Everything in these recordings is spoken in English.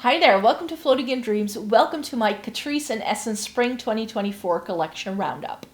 Hi there, welcome to Floating in Dreams. Welcome to my Catrice and Essence Spring 2024 collection roundup.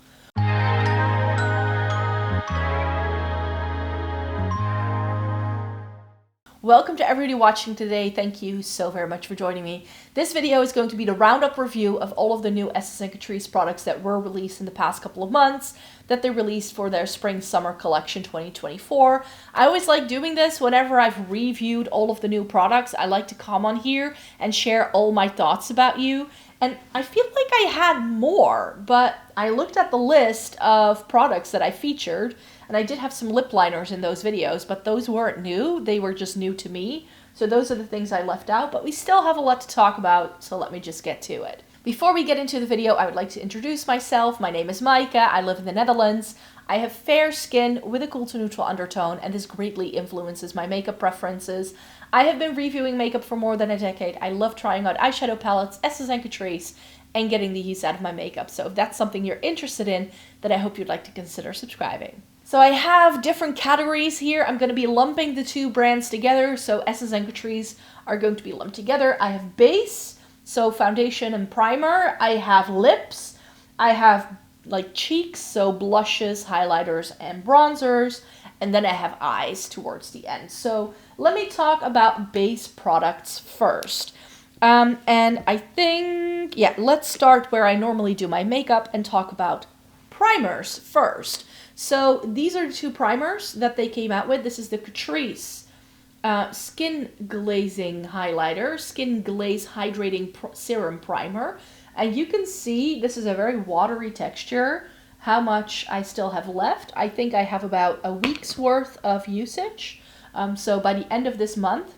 Welcome to everybody watching today. Thank you so very much for joining me. This video is going to be the roundup review of all of the new Essence and Catrice products that were released in the past couple of months, that they released for their Spring-Summer Collection 2024. I always like doing this whenever I've reviewed all of the new products. I like to come on here and share all my thoughts about you. And I feel like I had more, but I looked at the list of products that I featured, and I did have some lip liners in those videos, but those weren't new. They were just new to me. So those are the things I left out, but we still have a lot to talk about, so let me just get to it. Before we get into the video, I would like to introduce myself. My name is Maaike. I live in the Netherlands. I have fair skin with a cool to neutral undertone, and this greatly influences my makeup preferences. I have been reviewing makeup for more than a decade. I love trying out eyeshadow palettes, Essence and Catrice, and getting the use out of my makeup. So if that's something you're interested in, then I hope you'd like to consider subscribing. So I have different categories here. I'm going to be lumping the two brands together. So Essence and Catrice are going to be lumped together. I have base, so foundation and primer. I have lips. I have like cheeks, so blushes, highlighters, and bronzers. And then I have eyes towards the end. So let me talk about base products first. And I think, let's start where I normally do my makeup and talk about primers first. So these are the two primers that they came out with. This is the Catrice Skin Glazing Highlighter, Skin Glaze Hydrating Serum Primer. And you can see this is a very watery texture. How much I still have left. I think I have about a week's worth of usage. So by the end of this month,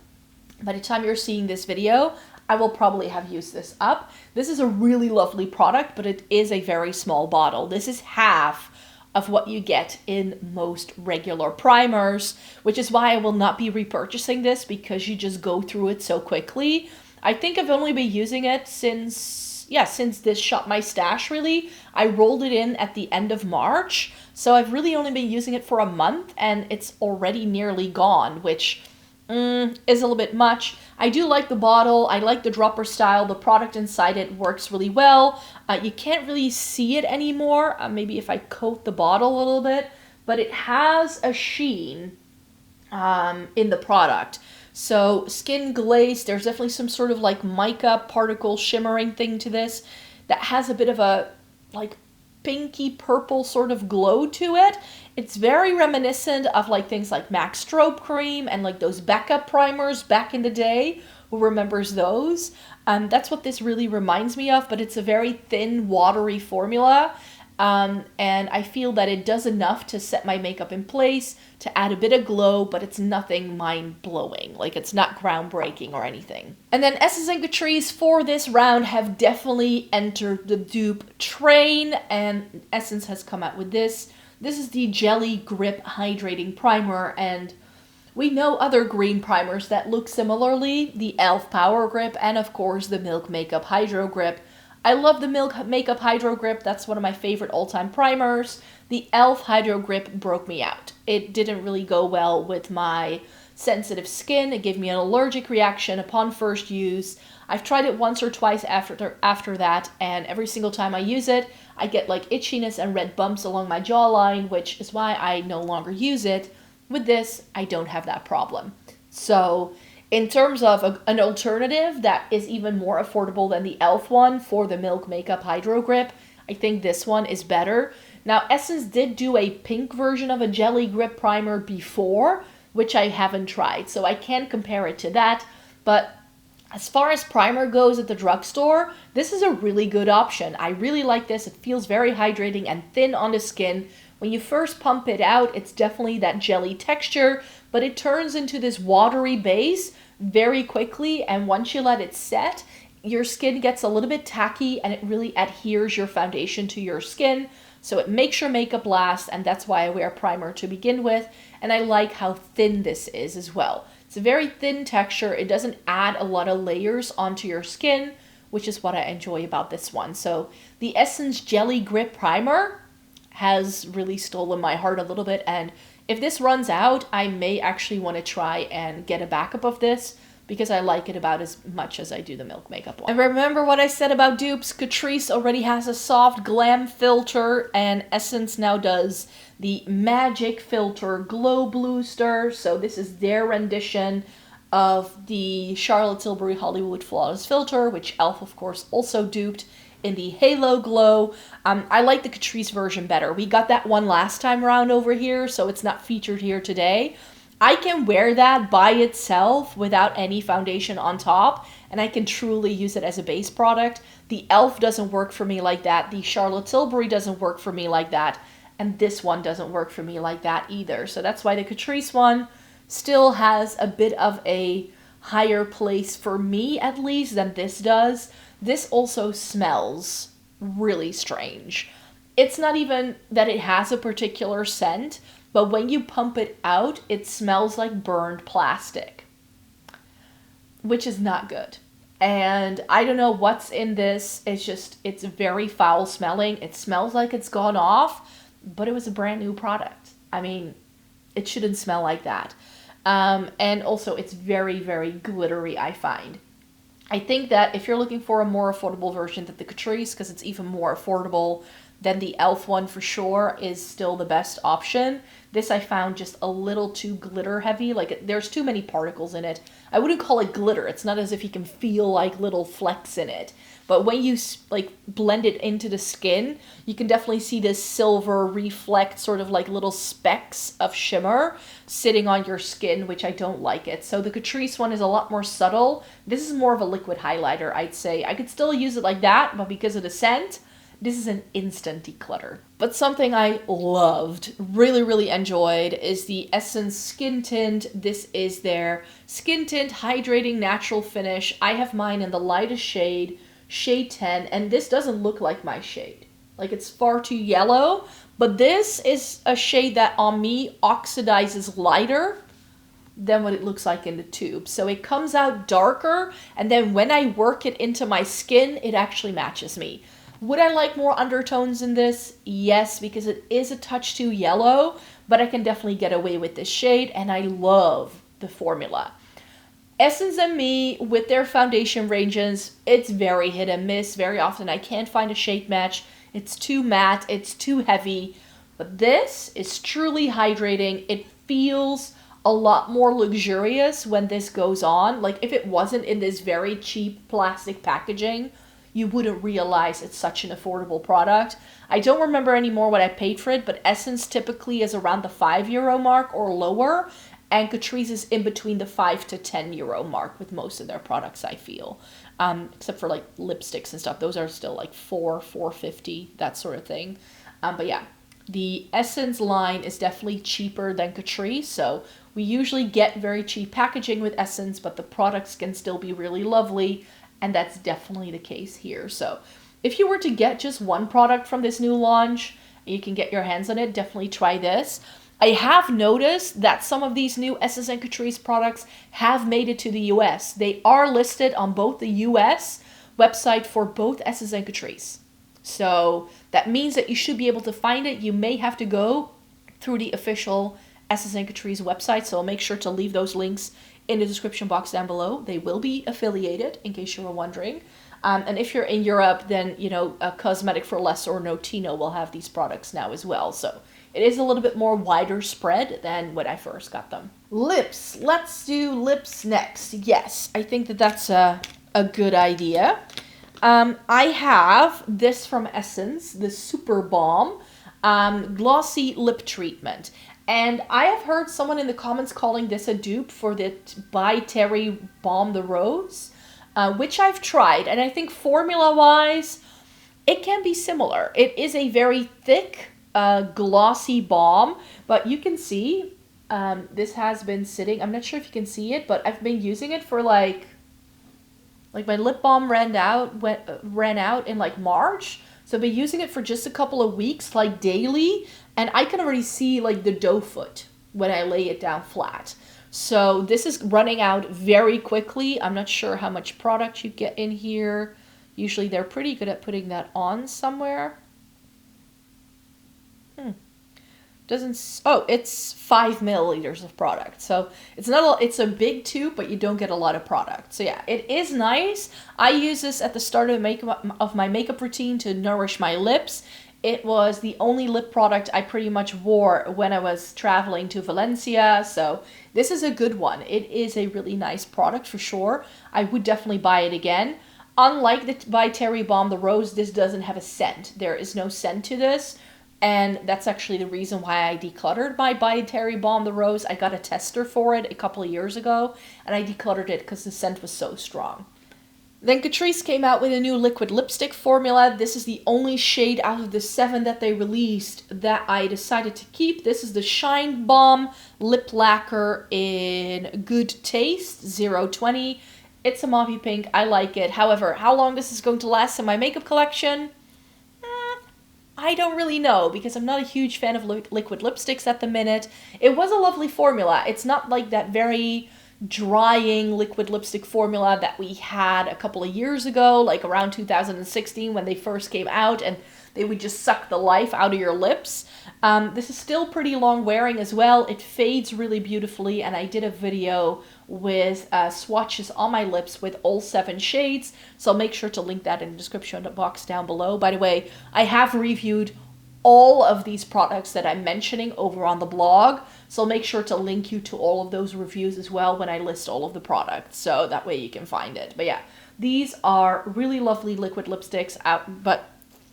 by the time you're seeing this video, I will probably have used this up. This is a really lovely product, but it is a very small bottle. This is half of what you get in most regular primers, which is why I will not be repurchasing this, because you just go through it so quickly. I think I've only been using it since this shot my stash, really. I rolled it in at the end of March, so I've really only been using it for a month, and it's already nearly gone, which is a little bit much. I do like the bottle. I like the dropper style. The product inside it works really well. You can't really see it anymore. Maybe if I coat the bottle a little bit, but it has a sheen in the product. So skin glaze, there's definitely some sort of like mica particle shimmering thing to this that has a bit of a like pinky purple sort of glow to it. It's very reminiscent of like things like MAC Strobe Cream and like those backup primers back in the day. Who remembers those? That's what this really reminds me of, but it's a very thin, watery formula. And I feel that it does enough to set my makeup in place, to add a bit of glow, but it's nothing mind-blowing. Like, it's not groundbreaking or anything. And then Essence and Catrice for this round have definitely entered the dupe train, and Essence has come out with this. This is the Jelly Grip Hydrating Primer, and we know other green primers that look similarly, the e.l.f. Power Grip, and of course the Milk Makeup Hydro Grip. I love the Milk Makeup Hydro Grip. That's one of my favorite all-time primers. The e.l.f. Hydro Grip broke me out. It didn't really go well with my sensitive skin. It gave me an allergic reaction upon first use. I've tried it once or twice after that, and every single time I use it, I get like itchiness and red bumps along my jawline, which is why I no longer use it. With this, I don't have that problem. So in terms of an alternative that is even more affordable than the e.l.f. one for the Milk Makeup Hydro Grip, I think this one is better. Now, Essence did do a pink version of a Jelly Grip Primer before, which I haven't tried, so I can't compare it to that. But as far as primer goes at the drugstore, this is a really good option. I really like this. It feels very hydrating and thin on the skin. When you first pump it out, it's definitely that jelly texture, but it turns into this watery base very quickly, and once you let it set, your skin gets a little bit tacky and it really adheres your foundation to your skin, so it makes your makeup last, and that's why I wear primer to begin with. And I like how thin this is as well. It's a very thin texture. It doesn't add a lot of layers onto your skin, which is what I enjoy about this one. So the Essence Jelly Grip Primer has really stolen my heart a little bit, and if this runs out, I may actually want to try and get a backup of this, because I like it about as much as I do the Milk Makeup one. And remember what I said about dupes? Catrice already has a soft glam filter, and Essence now does the Magic Filter Glow Booster. So this is their rendition of the Charlotte Tilbury Hollywood Flawless Filter, which e.l.f. of course also duped in the Halo Glow. I like the Catrice version better. We got that one last time around over here, so it's not featured here today. I can wear that by itself without any foundation on top, and I can truly use it as a base product. The e.l.f. doesn't work for me like that. The Charlotte Tilbury doesn't work for me like that. And this one doesn't work for me like that either. So that's why the Catrice one still has a bit of a higher place for me, at least, than this does. This also smells really strange. It's not even that it has a particular scent, but when you pump it out, it smells like burned plastic, which is not good. And I don't know what's in this. It's very foul smelling. It smells like it's gone off, but it was a brand new product. I mean, it shouldn't smell like that. And also it's very, very glittery, I find. I think that if you're looking for a more affordable version than the Catrice, because it's even more affordable than the e.l.f. one for sure, is still the best option. This I found just a little too glitter heavy. Like, there's too many particles in it. I wouldn't call it glitter. It's not as if you can feel like little flecks in it. But when you like blend it into the skin, you can definitely see this silver reflect, sort of like little specks of shimmer sitting on your skin, which I don't like it. So the Catrice one is a lot more subtle. This is more of a liquid highlighter, I'd say. I could still use it like that, but because of the scent, this is an instant declutter. But something I loved, really, really enjoyed, is the Essence Skin Tint. This is their Skin Tint Hydrating Natural Finish. I have mine in the lightest shade, shade 10, and this doesn't look like my shade. Like, it's far too yellow, but this is a shade that on me oxidizes lighter than what it looks like in the tube. So it comes out darker, and then when I work it into my skin, it actually matches me. Would I like more undertones in this? Yes, because it is a touch too yellow, but I can definitely get away with this shade, and I love the formula. Essence and me, with their foundation ranges, it's very hit and miss. Very often I can't find a shade match. It's too matte, it's too heavy, but this is truly hydrating. It feels a lot more luxurious when this goes on. Like, if it wasn't in this very cheap plastic packaging, you wouldn't realize it's such an affordable product. I don't remember anymore what I paid for it, but Essence typically is around the €5 mark or lower, and Catrice is in between the €5 to €10 mark with most of their products, I feel. Except for like lipsticks and stuff. Those are still like $4.50, that sort of thing. But yeah, the Essence line is definitely cheaper than Catrice, so we usually get very cheap packaging with Essence, but the products can still be really lovely. And that's definitely the case here. So if you were to get just one product from this new launch, you can get your hands on it, definitely try this. I have noticed that some of these new Essence and Catrice products have made it to the US. They are listed on both the US website for both Essence and Catrice. So that means that you should be able to find it. You may have to go through the official Essence and Catrice website, so I'll make sure to leave those links in the description box down below. They will be affiliated, in case you were wondering. And if you're in Europe, then, you know, Cosmetic for Less or Notino will have these products now as well. So it is a little bit more wider spread than when I first got them. Lips. Let's do lips next. Yes, I think that that's a good idea. I have this from Essence, the Super Balm Glossy Lip Treatment. And I have heard someone in the comments calling this a dupe for the By Terry Balm the Rose, which I've tried. And I think formula-wise, it can be similar. It is a very thick, glossy balm, but you can see this has been sitting. I'm not sure if you can see it, but I've been using it for like my lip balm ran out in like March. So I've been using it for just a couple of weeks, like daily, and I can already see like the doe foot when I lay it down flat. So this is running out very quickly. I'm not sure how much product you get in here. Usually they're pretty good at putting that on somewhere. Oh, it's 5 milliliters of product. So it's not it's a big tube, but you don't get a lot of product. So yeah, it is nice. I use this at the start of my makeup routine to nourish my lips. It was the only lip product I pretty much wore when I was traveling to Valencia. So this is a good one. It is a really nice product for sure. I would definitely buy it again. Unlike the by Terry Bomb the Rose, this doesn't have a scent. There is no scent to this. And that's actually the reason why I decluttered my By Terry Bomb the Rose. I got a tester for it a couple of years ago, and I decluttered it because the scent was so strong. Then Catrice came out with a new liquid lipstick formula. This is the only shade out of the 7 that they released that I decided to keep. This is the Shine Bomb Lip Lacquer in Good Taste 020. It's a mauve pink. I like it. However, how long this is going to last in my makeup collection? I don't really know, because I'm not a huge fan of liquid lipsticks at the minute. It was a lovely formula. It's not like that very drying liquid lipstick formula that we had a couple of years ago, like around 2016 when they first came out and they would just suck the life out of your lips. This is still pretty long wearing as well. It fades really beautifully, and I did a video with swatches on my lips with all 7 shades, so I'll make sure to link that in the description box down below. By the way, I have reviewed all of these products that I'm mentioning over on the blog, so I'll make sure to link you to all of those reviews as well when I list all of the products, so that way you can find it. But yeah, these are really lovely liquid lipsticks, but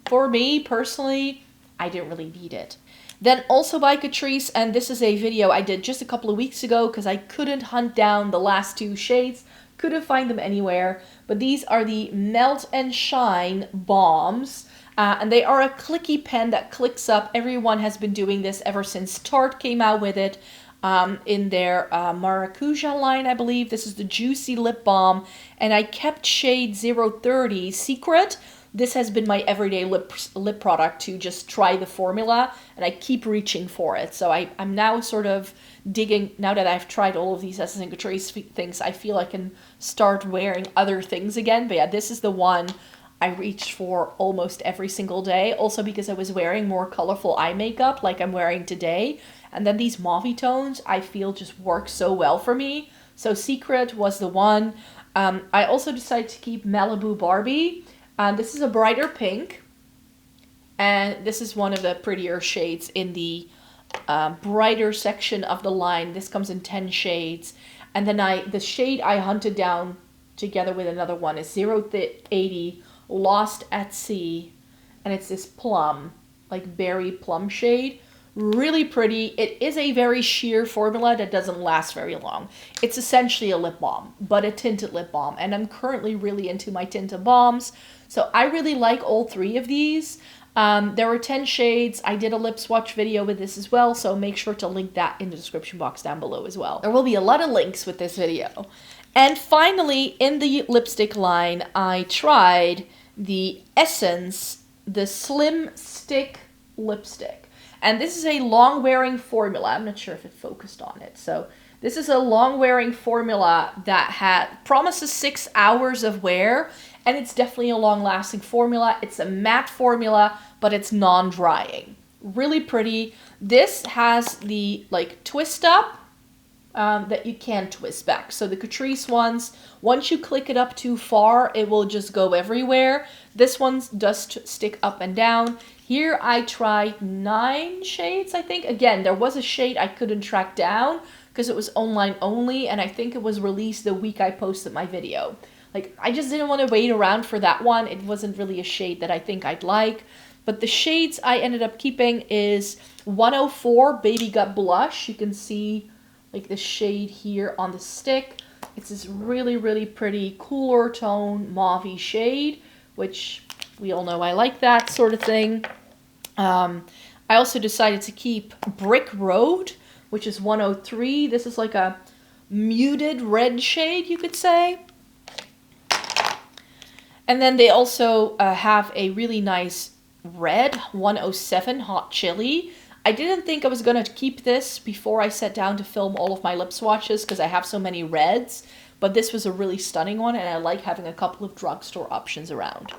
for me personally, I didn't really need it. Then also by Catrice, and this is a video I did just a couple of weeks ago because I couldn't hunt down the last 2 shades, couldn't find them anywhere, but these are the Melt and Shine Bombs, and they are a clicky pen that clicks up. Everyone has been doing this ever since Tarte came out with it in their Maracuja line, I believe. This is the Juicy Lip Balm, and I kept shade 030 Secret. This has been my everyday lip product to just try the formula, and I keep reaching for it. So I'm now sort of digging, now that I've tried all of these Essence and Catrice things, I feel I can start wearing other things again. But yeah, this is the one I reached for almost every single day. Also because I was wearing more colorful eye makeup like I'm wearing today. And then these mauve tones I feel just work so well for me. So Secret was the one. I also decided to keep Malibu Barbie. This is a brighter pink, and this is one of the prettier shades in the brighter section of the line. This comes in 10 shades, and then the shade I hunted down together with another one is 080 Lost at Sea, and it's this plum, like berry plum shade. Really pretty. It is a very sheer formula that doesn't last very long. It's essentially a lip balm, but a tinted lip balm, and I'm currently really into my tinted balms. So I really like all 3 of these. There were 10 shades. I did a lip swatch video with this as well, so make sure to link that in the description box down below as well. There will be a lot of links with this video. And finally, in the lipstick line, I tried the Essence, the Slim Stick Lipstick. And this is a long-wearing formula. I'm not sure if it focused on it. So this is a long-wearing formula that promises 6 hours of wear. And it's definitely a long-lasting formula. It's a matte formula, but it's non-drying. Really pretty. This has the twist up that you can twist back. So the Catrice ones, once you click it up too far, it will just go everywhere. This one does stick up and down. Here I tried 9 shades, I think. Again, there was a shade I couldn't track down because it was online only, and I think it was released the week I posted my video. I just didn't want to wait around for that one. It wasn't really a shade that I think I'd like. But the shades I ended up keeping is 104 Baby Gut Blush. You can see the shade here on the stick. It's this really, really pretty cooler tone mauve shade, which we all know I like that sort of thing. I also decided to keep Brick Road, which is 103. This is like a muted red shade, you could say. And then they also have a really nice red, 107 Hot Chili. I didn't think I was going to keep this before I sat down to film all of my lip swatches because I have so many reds. But this was a really stunning one, and I like having a couple of drugstore options around.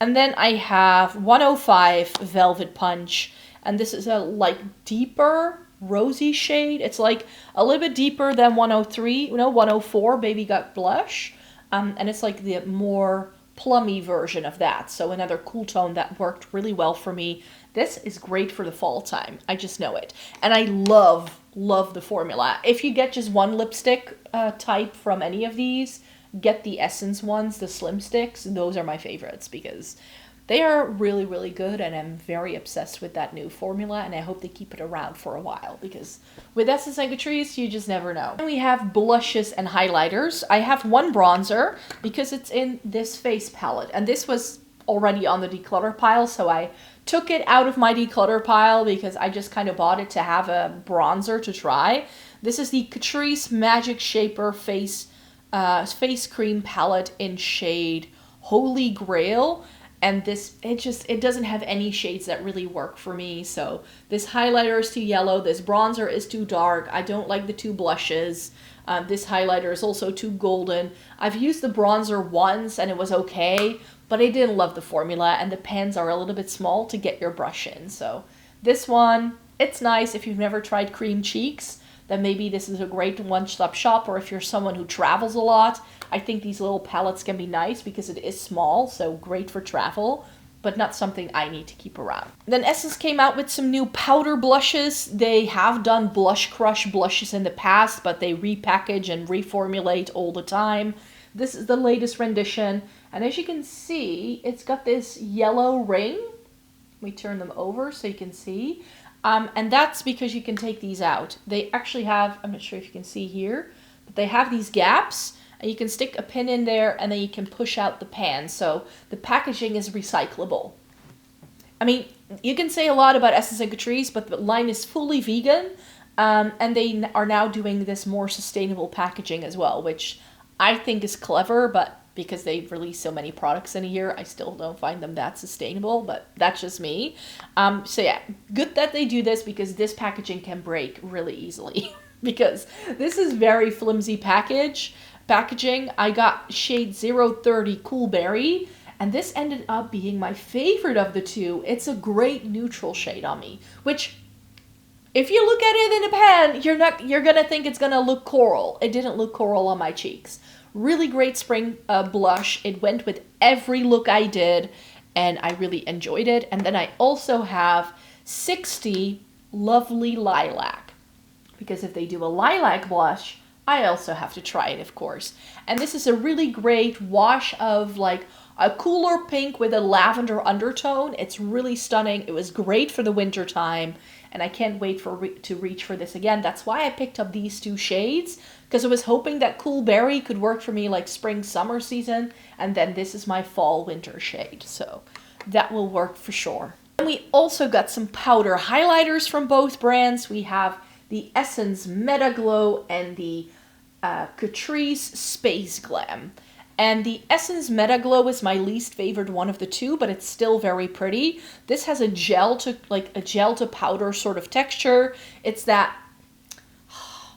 And then I have 105 Velvet Punch. And this is a like deeper rosy shade. It's like a little bit deeper than 103, 104 Baby Got Blush. And it's like the more plummy version of that. So another cool tone that worked really well for me. This is great for the fall time. I just know it. And I love the formula. If you get just one lipstick type from any of these, get the Essence ones, the slim sticks. Those are my favorites because they are really, really good, and I'm very obsessed with that new formula, and I hope they keep it around for a while because with Essence and Catrice, you just never know. And we have blushes and highlighters. I have one bronzer because it's in this face palette, and this was already on the declutter pile, so I took it out of my declutter pile because I just kind of bought it to have a bronzer to try. This is the Catrice Magic Shaper Face Cream Palette in shade Holy Grail. And this, it doesn't have any shades that really work for me. So this highlighter is too yellow. This bronzer is too dark. I don't like the two blushes. This highlighter is also too golden. I've used the bronzer once and it was okay, but I didn't love the formula, and the pans are a little bit small to get your brush in. So this one, it's nice if you've never tried cream cheeks. Then maybe this is a great one-stop shop, or if you're someone who travels a lot, I think these little palettes can be nice because it is small, so great for travel, but not something I need to keep around. Then Essence came out with some new powder blushes. They have done Blush Crush blushes in the past, but they repackage and reformulate all the time. This is the latest rendition, and as you can see, it's got this yellow ring. Let me turn them over so you can see. And that's because you can take these out. They actually have, I'm not sure if you can see here, but they have these gaps, and you can stick a pin in there, and then you can push out the pan. So the packaging is recyclable. I mean, you can say a lot about Essence and Catrice, but the line is fully vegan, and they are now doing this more sustainable packaging as well, which I think is clever, but because they release so many products in a year, I still don't find them that sustainable, but that's just me. So yeah, good that they do this because this packaging can break really easily because this is very flimsy packaging. I got shade 030 Cool Berry, and this ended up being my favorite of the two. It's a great neutral shade on me, which if you look at it in a pan, you're gonna think it's gonna look coral. It didn't look coral on my cheeks. Really great spring blush. It went with every look I did, and I really enjoyed it. And then I also have 60 Lovely Lilac, because if they do a lilac blush, I also have to try it, of course. And this is a really great wash of like a cooler pink with a lavender undertone. It's really stunning. It was great for the winter time, and I can't wait to reach for this again. That's why I picked up these two shades, because I was hoping that Cool Berry could work for me like spring, summer season, and then this is my fall, winter shade. So that will work for sure. And we also got some powder highlighters from both brands. We have the Essence Meta Glow and the Catrice Space Glam. And the Essence Meta Glow is my least favorite one of the two, but it's still very pretty. This has a gel to powder sort of texture. It's that,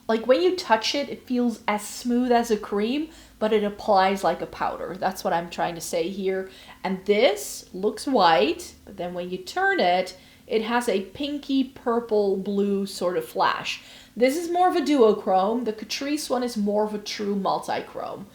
like when you touch it, it feels as smooth as a cream, but it applies like a powder. That's what I'm trying to say here. And this looks white, but then when you turn it, it has a pinky purple blue sort of flash. This is more of a duochrome. The Catrice one is more of a true multi-chrome.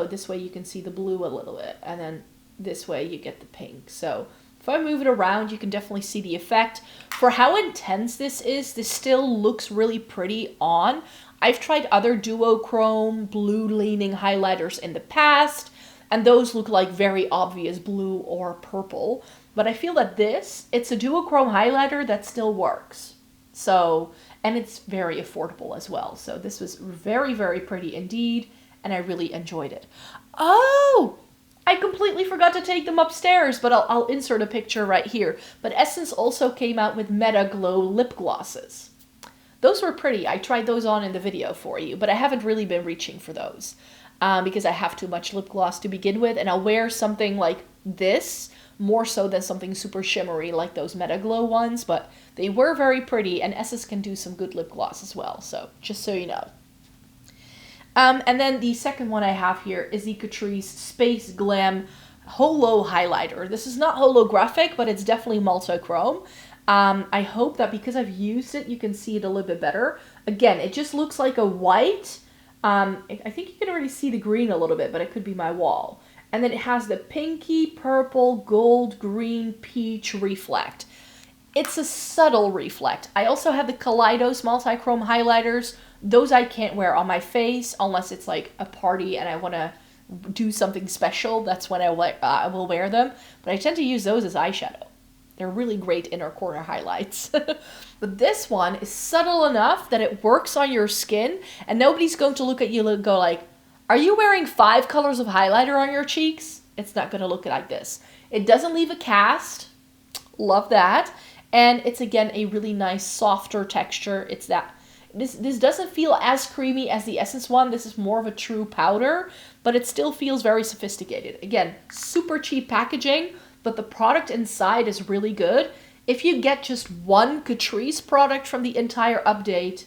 This way you can see the blue a little bit, and then this way you get the pink. So if I move it around, you can definitely see the effect. For how intense this is, this still looks really pretty on. I've tried other duochrome blue-leaning highlighters in the past, and those look like very obvious blue or purple. But I feel that it's a duochrome highlighter that still works. So, and it's very affordable as well. So this was very, very pretty indeed, and I really enjoyed it. Oh, I completely forgot to take them upstairs, but I'll insert a picture right here. But Essence also came out with Meta Glow lip glosses. Those were pretty. I tried those on in the video for you, but I haven't really been reaching for those because I have too much lip gloss to begin with, and I'll wear something like this more so than something super shimmery like those Meta Glow ones, but they were very pretty, and Essence can do some good lip gloss as well, so just so you know. And then the second one I have here is the Catrice Space Glam Holo Highlighter. This is not holographic, but it's definitely multi-chrome. I hope that because I've used it, you can see it a little bit better. Again, it just looks like a white. I think you can already see the green a little bit, but it could be my wall. And then it has the pinky, purple, gold, green, peach reflect. It's a subtle reflect. I also have the Kaleidos multi-chrome highlighters. Those I can't wear on my face unless it's like a party and I want to do something special. That's when I will wear them. But I tend to use those as eyeshadow. They're really great inner corner highlights. But this one is subtle enough that it works on your skin and nobody's going to look at you and go like, are you wearing 5 colors of highlighter on your cheeks? It's not going to look like this. It doesn't leave a cast. Love that. And it's, again, a really nice, softer texture. It's that. This doesn't feel as creamy as the Essence one. This is more of a true powder, but it still feels very sophisticated. Again, super cheap packaging, but the product inside is really good. If you get just one Catrice product from the entire update,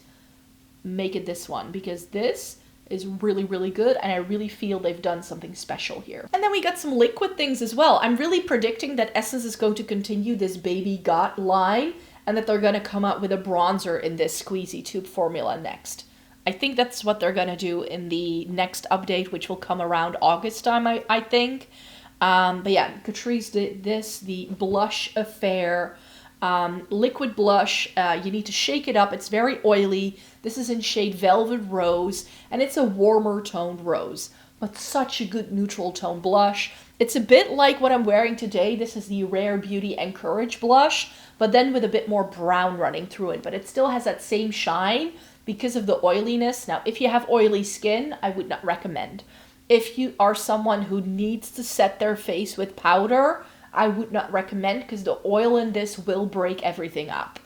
make it this one, because this is really, really good, and I really feel they've done something special here. And then we got some liquid things as well. I'm really predicting that Essence is going to continue this Baby Got line, and that they're going to come out with a bronzer in this squeezy tube formula next. I think that's what they're going to do in the next update, which will come around August time, I think. But yeah, Catrice did this, the Blush Affair liquid blush. You need to shake it up. It's very oily. This is in shade Velvet Rose, and it's a warmer toned rose, but such a good neutral tone blush. It's a bit like what I'm wearing today. This is the Rare Beauty Encourage blush, but then with a bit more brown running through it, but it still has that same shine because of the oiliness. Now, if you have oily skin, I would not recommend. If you are someone who needs to set their face with powder, I would not recommend, because the oil in this will break everything up.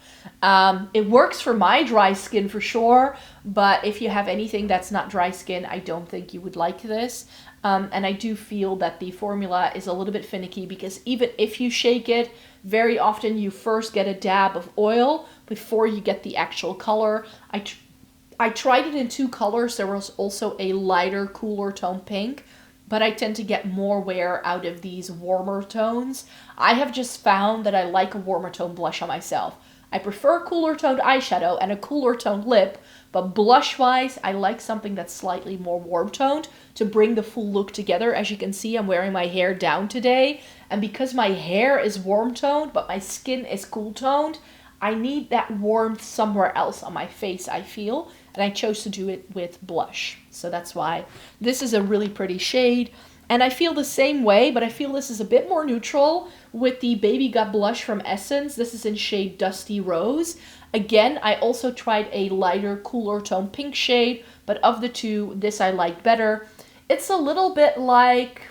It works for my dry skin for sure, but if you have anything that's not dry skin, I don't think you would like this. And I do feel that the formula is a little bit finicky, because even if you shake it, very often you first get a dab of oil before you get the actual color. I tried it in 2 colors. There was also a lighter, cooler tone pink, but I tend to get more wear out of these warmer tones. I have just found that I like a warmer tone blush on myself. I prefer a cooler toned eyeshadow and a cooler toned lip, but blush wise, I like something that's slightly more warm toned to bring the full look together. As you can see, I'm wearing my hair down today, and because my hair is warm toned, but my skin is cool toned, I need that warmth somewhere else on my face, I feel, and I chose to do it with blush. So that's why this is a really pretty shade. And I feel the same way, but I feel this is a bit more neutral with the Baby Got blush from Essence. This is in shade Dusty Rose. Again, I also tried a lighter, cooler tone pink shade, but of the two, this I like better. It's a little bit like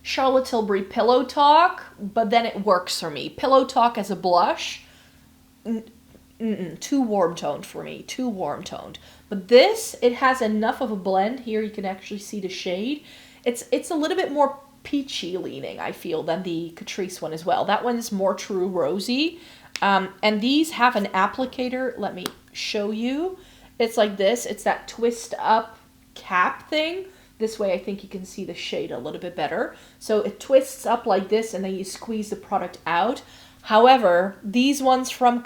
Charlotte Tilbury Pillow Talk, but then it works for me. Pillow Talk as a blush, too warm toned for me, too warm toned. But this, it has enough of a blend. Here you can actually see the shade. It's a little bit more peachy leaning, I feel, than the Catrice one as well. That one is more true rosy. And these have an applicator. Let me show you. It's like this. It's that twist up cap thing. This way I think you can see the shade a little bit better. So it twists up like this, and then you squeeze the product out. However, these ones from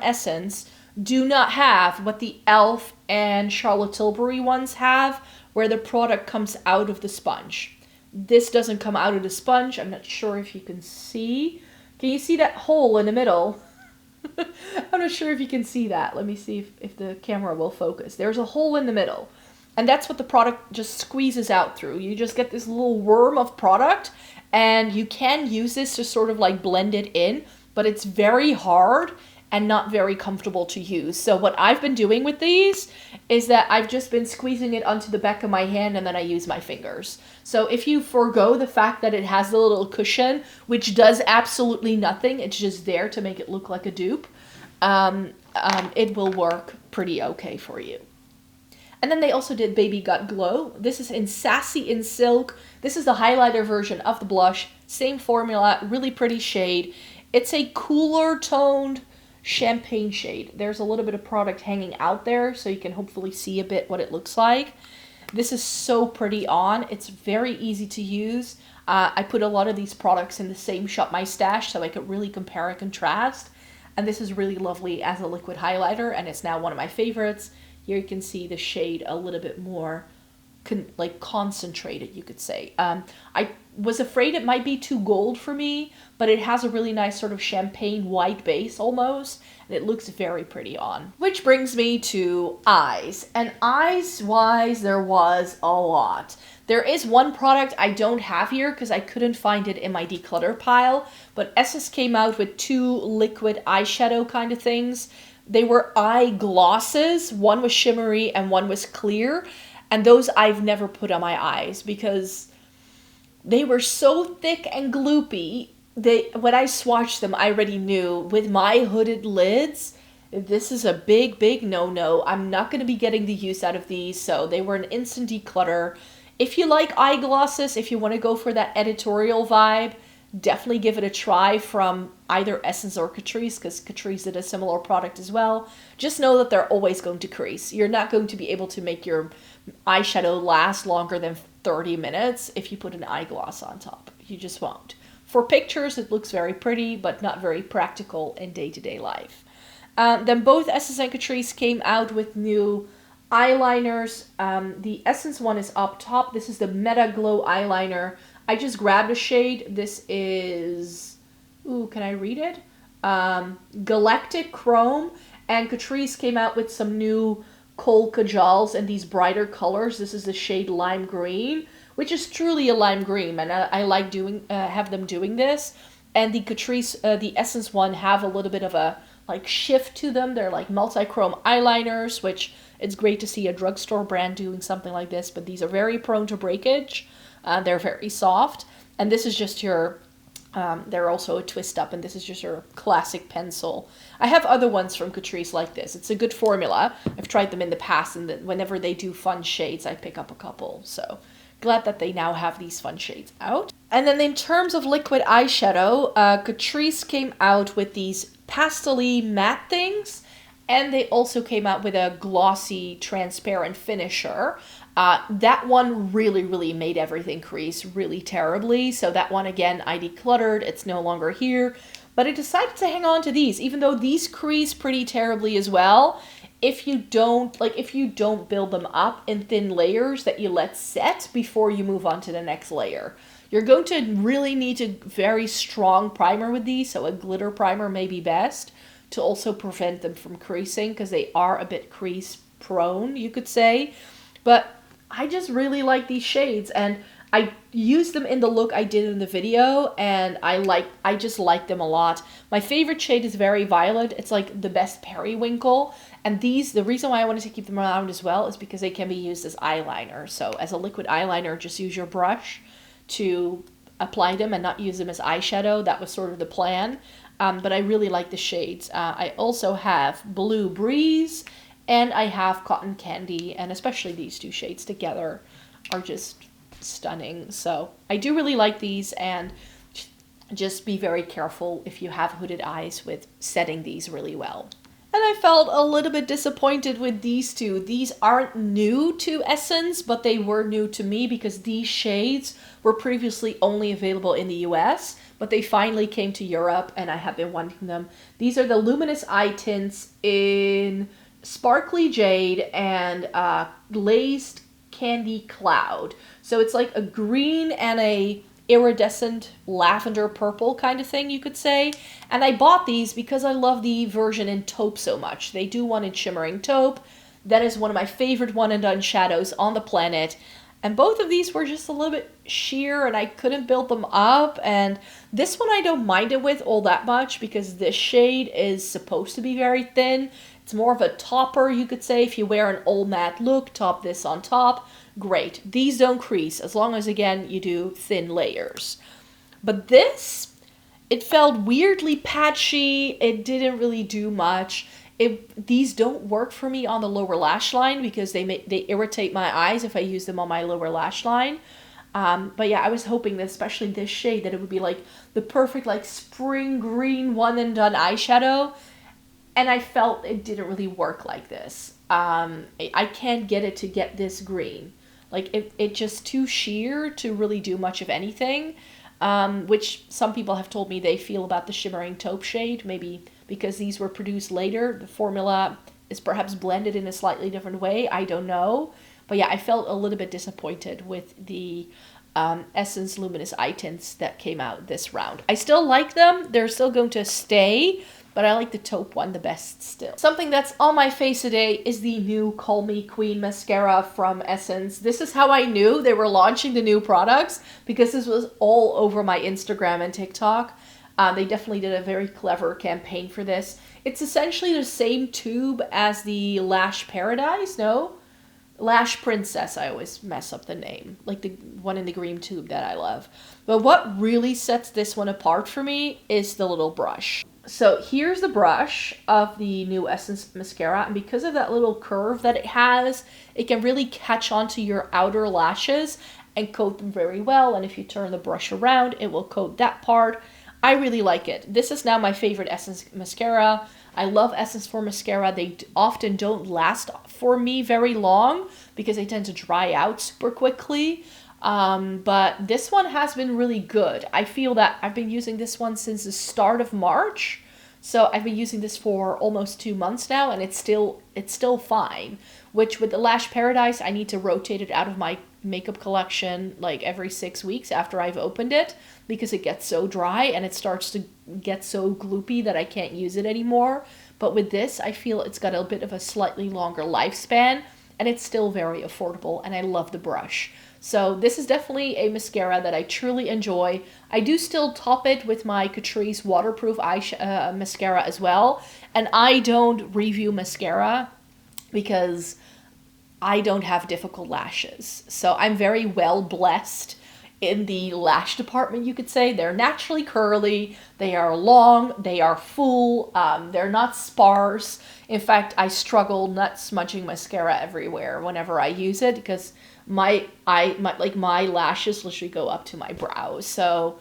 Essence do not have what the e.l.f. and Charlotte Tilbury ones have, where the product comes out of the sponge. This doesn't come out of the sponge. I'm not sure if you can see. Can you see that hole in the middle? I'm not sure if you can see that. Let me see if the camera will focus. There's a hole in the middle. And that's what the product just squeezes out through. You just get this little worm of product, and you can use this to sort of like blend it in, but it's very hard and not very comfortable to use. So what I've been doing with these is that I've just been squeezing it onto the back of my hand, and then I use my fingers. So if you forego the fact that it has the little cushion, which does absolutely nothing, it's just there to make it look like a dupe, it will work pretty okay for you. And then they also did Baby Got Glow. This is in Sassy in Silk. This is the highlighter version of the blush. Same formula, really pretty shade. It's a cooler toned champagne shade. There's a little bit of product hanging out there, so you can hopefully see a bit what it looks like. This is so pretty on. It's very easy to use. I put a lot of these products in the same Shop My Stash so I could really compare and contrast. And this is really lovely as a liquid highlighter, and it's now one of my favorites. Here you can see the shade a little bit more like concentrated, you could say. I was afraid it might be too gold for me, but it has a really nice sort of champagne white base almost, and it looks very pretty on. Which brings me to eyes. And eyes-wise, there was a lot. There is one product I don't have here because I couldn't find it in my declutter pile, but Essence came out with 2 liquid eyeshadow kind of things. They were eye glosses. One was shimmery and one was clear. And those I've never put on my eyes because they were so thick and gloopy. When I swatched them, I already knew with my hooded lids, this is a big, big no-no. I'm not going to be getting the use out of these, so they were an instant declutter. If you like eye glosses, if you want to go for that editorial vibe, definitely give it a try from either Essence or Catrice, because Catrice did a similar product as well. Just know that they're always going to crease. You're not going to be able to make your eyeshadow last longer than 30 minutes if you put an eye gloss on top. You just won't. For pictures, it looks very pretty, but not very practical in day-to-day life. Then both Essence and Catrice came out with new eyeliners. The Essence one is up top. This is the Meta Glow eyeliner. I just grabbed a shade. This is, ooh, can I read it? Galactic Chrome. And Catrice came out with some new kohl kajals in these brighter colors. This is the shade Lime Green, which is truly a lime green, and I like have them doing this. And the Catrice, the Essence one, have a little bit of a like shift to them. They're like multi-chrome eyeliners, which it's great to see a drugstore brand doing something like this, but these are very prone to breakage. They're very soft, and this is just your, they're also a twist up, and this is just your classic pencil. I have other ones from Catrice like this. It's a good formula. I've tried them in the past, and whenever they do fun shades, I pick up a couple, so glad that they now have these fun shades out. And then in terms of liquid eyeshadow, Catrice came out with these pastel-y matte things, and they also came out with a glossy transparent finisher. That one really made everything crease really terribly. So that one, again, I decluttered. It's no longer here. But I decided to hang on to these, even though these crease pretty terribly as well. If you don't build them up in thin layers that you let set before you move on to the next layer. You're going to really need a very strong primer with these, so a glitter primer may be best to also prevent them from creasing, because they are a bit crease prone, you could say. But I just really like these shades, and I used them in the look I did in the video, and I just like them a lot. My favorite shade is Very Violet. It's like the best periwinkle. And these, the reason why I wanted to keep them around as well is because they can be used as eyeliner. So as a liquid eyeliner, just use your brush to apply them and not use them as eyeshadow. That was sort of the plan. But I really like the shades. I also have Blue Breeze, and I have Cotton Candy, and especially these two shades together are just stunning. So I do really like these, and just be very careful if you have hooded eyes with setting these really well. And I felt a little bit disappointed with these two. These aren't new to Essence, but they were new to me because these shades were previously only available in the US, but they finally came to Europe, and I have been wanting them. These are the Luminous Eye Tints in Sparkly Jade and Glazed Candy Cloud. So it's like a green and a iridescent lavender purple kind of thing, you could say. And I bought these because I love the version in taupe so much. They do one in shimmering taupe. That is one of my favorite one and done shadows on the planet. And both of these were just a little bit sheer, and I couldn't build them up. And this one I don't mind it with all that much because this shade is supposed to be very thin. It's more of a topper, you could say. If you wear an all matte look, top this on top, great. These don't crease as long as, again, you do thin layers. But this, it felt weirdly patchy. It didn't really do much. These don't work for me on the lower lash line because they irritate my eyes if I use them on my lower lash line. But yeah, I was hoping that, especially this shade, that it would be like the perfect like spring green one and done eyeshadow. And I felt it didn't really work like this. I can't get it to get this green. Like it just too sheer to really do much of anything, which some people have told me they feel about the shimmering taupe shade, maybe because these were produced later. The formula is perhaps blended in a slightly different way. I don't know. But yeah, I felt a little bit disappointed with the Essence Luminous Eye Tints that came out this round. I still like them. They're still going to stay, but I like the taupe one the best still. Something that's on my face today is the new Call Me Queen mascara from Essence. This is how I knew they were launching the new products, because this was all over my Instagram and TikTok. They definitely did a very clever campaign for this. It's essentially the same tube as the Lash Paradise, no? Lash Princess, I always mess up the name, like the one in the green tube that I love. But what really sets this one apart for me is the little brush. So here's the brush of the new Essence mascara, and because of that little curve that it has, it can really catch onto your outer lashes and coat them very well. And if you turn the brush around, it will coat that part. I really like it. This is now my favorite Essence mascara. I love Essence for mascara. They often don't last for me very long because they tend to dry out super quickly. But this one has been really good. I feel that I've been using this one since the start of March. So I've been using this for almost 2 months now, and it's still fine. Which with the Lash Paradise, I need to rotate it out of my makeup collection like every 6 weeks after I've opened it, because it gets so dry and it starts to get so gloopy that I can't use it anymore. But with this, I feel it's got a bit of a slightly longer lifespan, and it's still very affordable, and I love the brush. So this is definitely a mascara that I truly enjoy. I do still top it with my Catrice waterproof mascara as well. And I don't review mascara because I don't have difficult lashes. So I'm very well blessed in the lash department, you could say. They're naturally curly, they are long, they are full, they're not sparse. In fact, I struggle not smudging mascara everywhere whenever I use it, because my lashes literally go up to my brows. So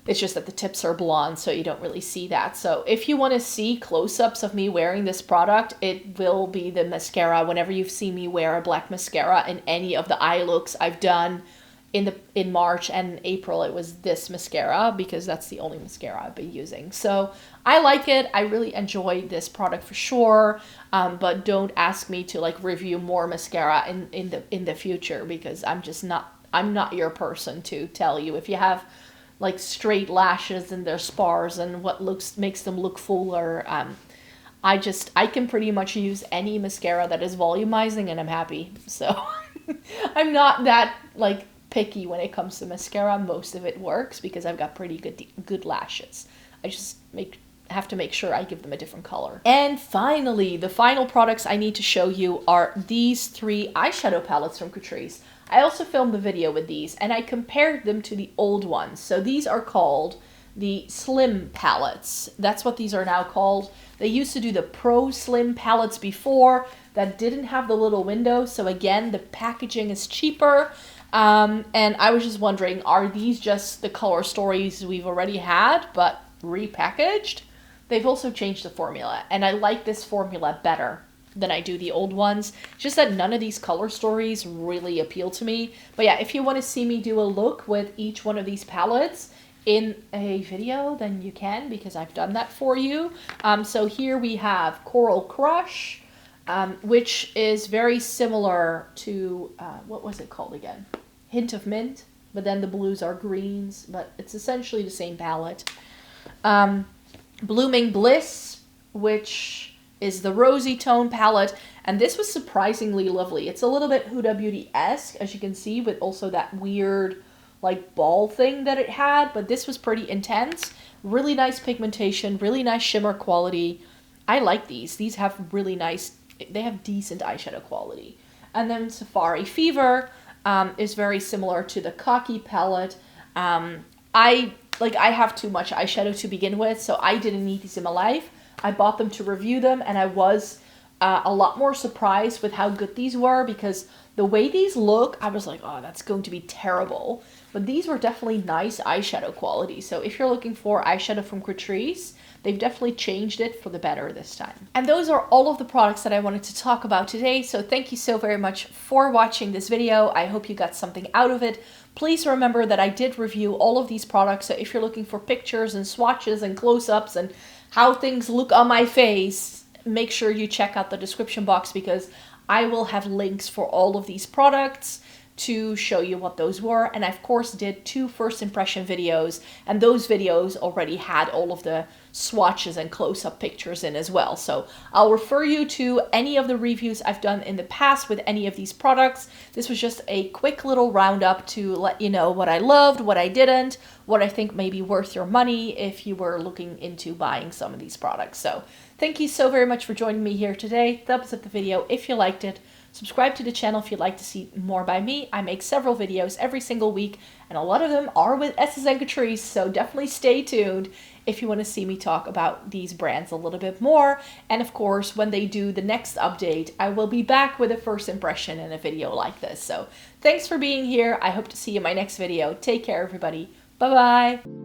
it's just that the tips are blonde, so you don't really see that. So if you want to see close-ups of me wearing this product, it will be the mascara. Whenever you've seen me wear a black mascara in any of the eye looks I've done in March and April, it was this mascara, because that's the only mascara I've been using. So I like it. I really enjoy this product for sure. But don't ask me to like review more mascara in the future, because I'm not your person to tell you if you have like straight lashes and they're spars and what makes them look fuller. I can pretty much use any mascara that is volumizing and I'm happy. So I'm not that like picky when it comes to mascara. Most of it works because I've got pretty good lashes. I just have to make sure I give them a different color. And finally, the final products I need to show you are these 3 eyeshadow palettes from Catrice. I also filmed the video with these and I compared them to the old ones. So these are called the Slim palettes. That's what these are now called. They used to do the Pro Slim palettes before that didn't have the little window. So again, the packaging is cheaper. And I was just wondering, are these just the color stories we've already had, but repackaged? They've also changed the formula, and I like this formula better than I do the old ones. It's just that none of these color stories really appeal to me. But yeah, if you want to see me do a look with each one of these palettes in a video, then you can, because I've done that for you. So here we have Coral Crush, which is very similar to, what was it called again? Hint of Mint, but then the blues are greens, but it's essentially the same palette. Blooming Bliss, which is the rosy tone palette, and this was surprisingly lovely. It's a little bit Huda Beauty-esque, as you can see, with also that weird like ball thing that it had, but this was pretty intense. Really nice pigmentation, really nice shimmer quality. I like these. These have really nice, they have decent eyeshadow quality. And then Safari Fever is very similar to the Cocky palette. I have too much eyeshadow to begin with, so I didn't need these in my life. I bought them to review them, and I was a lot more surprised with how good these were, because the way these look, I was like, oh, that's going to be terrible. But these were definitely nice eyeshadow quality. So if you're looking for eyeshadow from Catrice, they've definitely changed it for the better this time. And those are all of the products that I wanted to talk about today. So thank you so very much for watching this video. I hope you got something out of it. Please remember that I did review all of these products. So if you're looking for pictures and swatches and close-ups and how things look on my face, make sure you check out the description box, because I will have links for all of these products to show you what those were. And I of course did 2 first impression videos, and those videos already had all of the swatches and close-up pictures in as well. So I'll refer you to any of the reviews I've done in the past with any of these products. This was just a quick little roundup to let you know what I loved, what I didn't, what I think may be worth your money if you were looking into buying some of these products. So thank you so very much for joining me here today. Thumbs up the video if you liked it. Subscribe to the channel if you'd like to see more by me. I make several videos every single week, and a lot of them are with Essence and Catrice, so definitely stay tuned if you want to see me talk about these brands a little bit more. And of course, when they do the next update, I will be back with a first impression in a video like this. So thanks for being here. I hope to see you in my next video. Take care, everybody. Bye-bye.